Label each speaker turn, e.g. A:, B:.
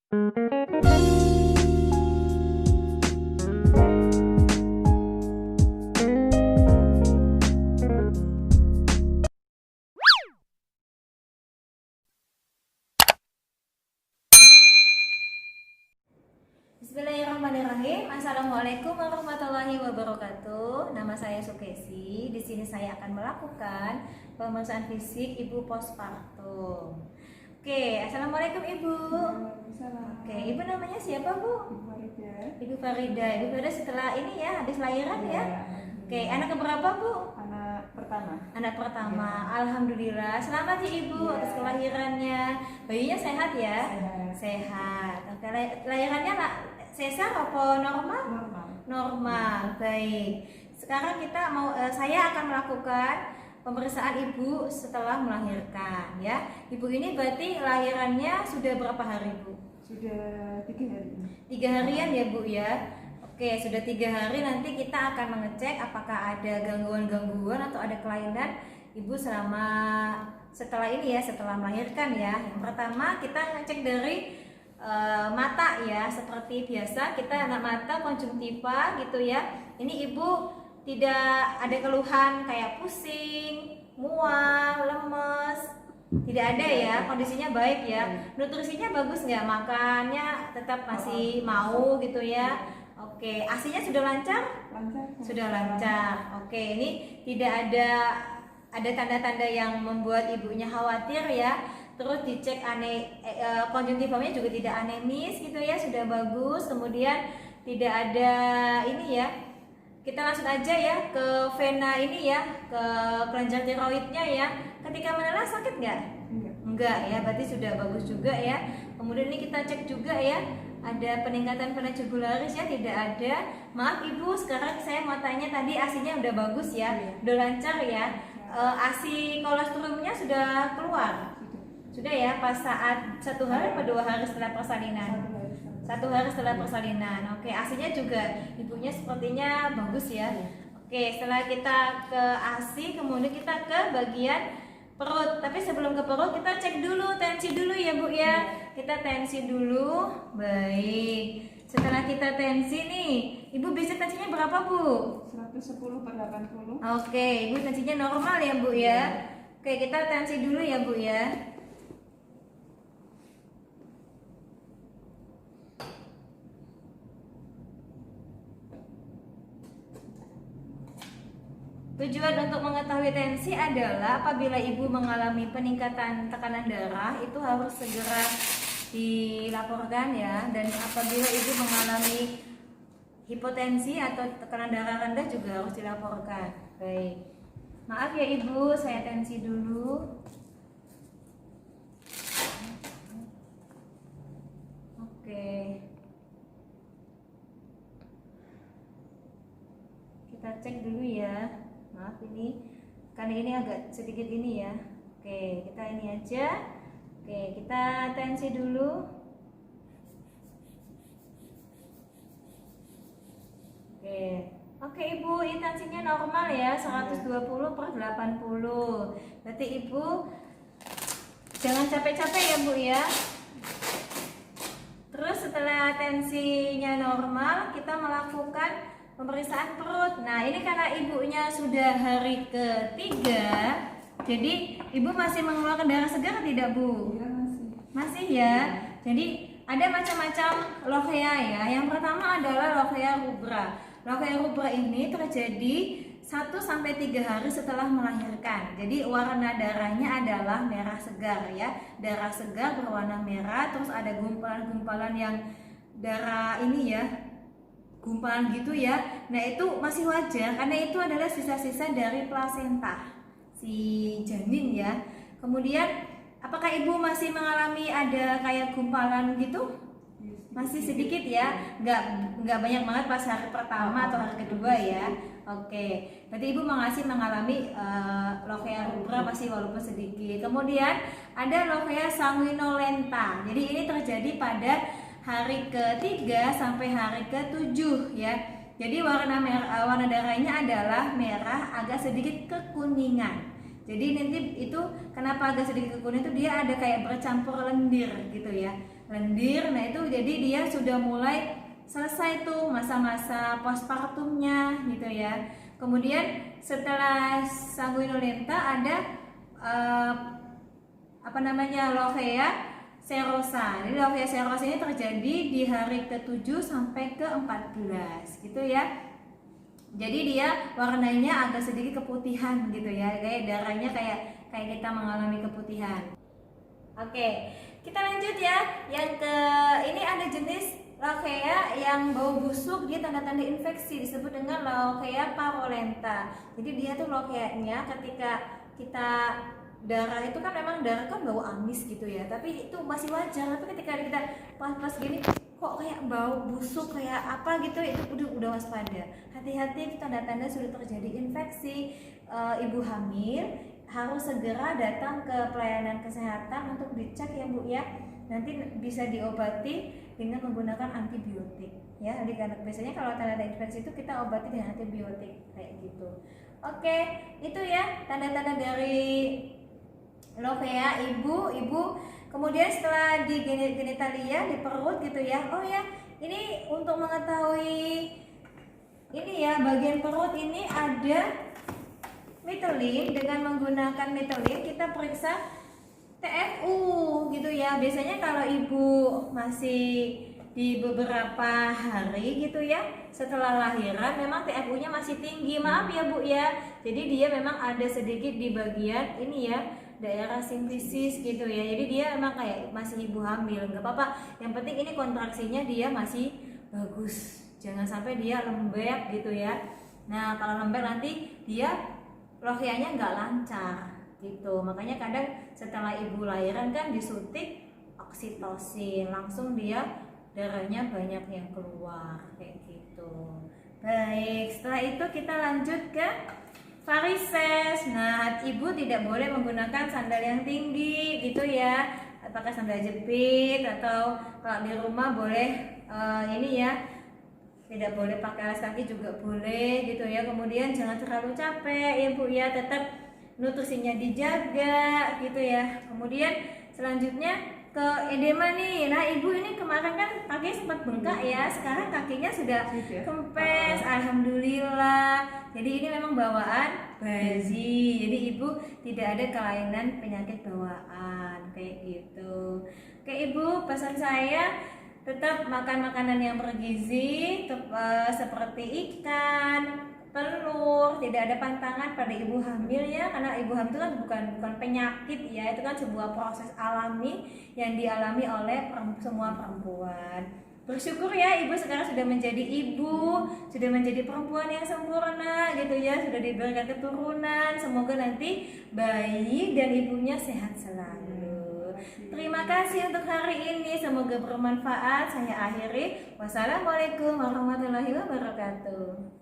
A: Bismillahirrahmanirrahim. Assalamualaikum warahmatullahi wabarakatuh. Nama saya Sukesi. Di sini saya akan melakukan pemeriksaan fisik Ibu postpartum. Oke, assalamualaikum Ibu. Oke, Ibu namanya siapa Bu?
B: Ibu Farida.
A: Ibu Farida. Ibu Farida setelah ini ya, habis lahiran ya. Oke, anak keberapa Bu?
B: Anak pertama.
A: Anak pertama. Alhamdulillah. Selamat ya Ibu atas kelahirannya. Bayinya sehat ya? Sehat. Oke, lahirannya sesar apa normal? Normal. Baik. Sekarang saya akan melakukan pemeriksaan Ibu setelah melahirkan ya. Ibu ini berarti lahirannya sudah berapa hari Bu?
B: Sudah 3 hari.
A: 3 harian ya Bu ya. Oke, sudah 3 hari nanti kita akan mengecek apakah ada gangguan-gangguan atau ada kelainan Ibu setelah ini ya, setelah melahirkan ya. Yang pertama kita ngecek dari mata ya, seperti biasa kita anak mata konjungtiva gitu ya. Ini Ibu tidak ada keluhan kayak pusing, mual, lemes, tidak ada ya, kondisinya baik ya. Nutrisinya bagus nggak? Makannya tetap masih mau gitu ya. Oke, ASINya sudah lancar?
B: Lancar.
A: Sudah lancar. Oke, ini tidak ada tanda-tanda yang membuat ibunya khawatir ya. Terus dicek konjungtivanya juga tidak anemis gitu ya, sudah bagus. Kemudian tidak ada ini ya. Kita langsung aja ya ke vena ini ya, ke kelenjar tiroidnya ya. Ketika menelan sakit nggak? Enggak ya, berarti sudah bagus juga ya. Kemudian ini kita cek juga ya, ada peningkatan vena jugularis ya, tidak ada. Maaf Ibu, sekarang saya mau tanya tadi ASINya udah bagus ya, udah lancar ya. ASI kolostrumnya sudah keluar? Sudah ya, pas saat 1 hari atau 2 hari setelah persalinan? 1 hari setelah persalinan. Oke, ASINya juga ibunya sepertinya bagus ya. Oke, setelah kita ke ASI, kemudian kita ke bagian perut. Tapi sebelum ke perut kita cek dulu tensi dulu ya Bu ya. Kita tensi dulu. Baik. Setelah kita tensi nih, Ibu bisa tensinya berapa Bu?
B: 110/80.
A: Oke, Ibu tensinya normal ya Bu ya. Oke, kita tensi dulu ya Bu ya. Tujuan untuk mengetahui tensi adalah apabila ibu mengalami peningkatan tekanan darah itu harus segera dilaporkan ya, dan apabila ibu mengalami hipotensi atau tekanan darah rendah juga harus dilaporkan. Baik. Maaf ya Ibu, saya tensi dulu. Oke. Kita cek dulu ya. Maaf ini karena ini agak sedikit ini ya. Oke, kita ini aja. Oke, kita tensi dulu. Oke Ibu, ini tensinya normal ya, 120/80. Berarti Ibu jangan capek-capek ya Bu ya. Terus setelah tensinya normal, kita melakukan pemeriksaan perut. Nah, ini karena ibunya sudah hari ketiga, jadi ibu masih mengeluarkan darah segar tidak Bu?
B: Ya,
A: masih ya. Jadi ada macam-macam lochia ya. Yang pertama adalah lochia rubra. Lochia rubra ini terjadi 1-3 hari setelah melahirkan. Jadi warna darahnya adalah merah segar ya. Darah segar berwarna merah, terus ada gumpalan-gumpalan yang darah ini ya, gumpalan gitu ya. Nah itu masih wajar karena itu adalah sisa-sisa dari plasenta si janin ya. Kemudian apakah ibu masih mengalami ada kayak gumpalan gitu? Masih sedikit ya, nggak banyak banget pas hari pertama atau hari kedua ya. Oke, berarti ibu masih mengalami lochia rubra masih walaupun sedikit. Kemudian ada lochia sanguinolenta. Jadi ini terjadi pada hari ketiga sampai hari ke-7 ya. Jadi warna darahnya adalah merah agak sedikit kekuningan. Jadi nanti itu kenapa agak sedikit kekuningan itu dia ada kayak bercampur lendir gitu ya. lendir. Nah itu jadi dia sudah mulai selesai tuh masa-masa postpartumnya gitu ya. Kemudian setelah sanguinolenta ada lophea serosa. Jadi lophea serosa ini terjadi di hari ke-7 sampai ke-14 gitu ya. Jadi dia warnanya agak sedikit keputihan gitu ya, kayak darahnya kayak kita mengalami keputihan. Oke, kita lanjut ya. Ini ada jenis lophea yang bau busuk, dia tanda-tanda infeksi disebut dengan lophea parulenta. Jadi dia tuh lophea-nya ketika kita darah itu kan memang darah kan bau amis gitu ya, tapi itu masih wajar. Tapi ketika kita pas gini kok kayak bau busuk kayak apa gitu, itu udah waspada. Hati-hati, tanda-tanda sudah terjadi infeksi. Ibu hamil harus segera datang ke pelayanan kesehatan untuk dicek ya Bu ya. Nanti bisa diobati dengan menggunakan antibiotik ya. Adik-adik biasanya kalau tanda-tanda infeksi itu kita obati dengan antibiotik kayak gitu. Oke, itu ya tanda-tanda dari lophea ibu. Kemudian setelah di genitalia, di perut gitu ya. Oh ya, ini untuk mengetahui ini ya, bagian perut ini ada Mytelin. Dengan menggunakan Mytelin kita periksa TFU gitu ya. Biasanya kalau ibu masih di beberapa hari gitu ya setelah lahiran, memang TFU-nya masih tinggi. Maaf ya Bu ya. Jadi dia memang ada sedikit di bagian ini ya, daerah simplicis gitu ya. Jadi dia memang kayak masih ibu hamil, nggak apa-apa. Yang penting ini kontraksinya dia masih bagus. Jangan sampai dia lembek gitu ya. Nah kalau lembek nanti dia lophea-nya nggak lancar gitu. Makanya kadang setelah ibu lahiran kan disuntik oksitosin, langsung dia darahnya banyak yang keluar kayak gitu. Baik, setelah itu kita lanjut ke varises. Nah, ibu tidak boleh menggunakan sandal yang tinggi gitu ya. Apakah sandal jepit atau kalau di rumah boleh ini ya, tidak boleh pakai alas kaki juga boleh gitu ya. Kemudian jangan terlalu capek ya Bu ya, tetap nutrisinya dijaga gitu ya. Kemudian selanjutnya ke edema nih. Nah ibu ini kemarin kan kaki sempat bengkak ya, sekarang kakinya sudah kempes, alhamdulillah. Jadi ini memang bawaan bayi, jadi ibu tidak ada kelainan penyakit bawaan kayak gitu. Oke ibu, pesan saya tetap makan makanan yang bergizi seperti ikan, telur. Tidak ada pantangan pada ibu hamil ya, karena ibu hamil itu kan bukan penyakit ya, itu kan sebuah proses alami yang dialami oleh semua perempuan. Bersyukur ya ibu sekarang sudah menjadi ibu, sudah menjadi perempuan yang sempurna gitu ya, sudah diberikan keturunan. Semoga nanti bayi dan ibunya sehat selalu. Terima kasih untuk hari ini, semoga bermanfaat. Saya akhiri. Wassalamualaikum warahmatullahi wabarakatuh.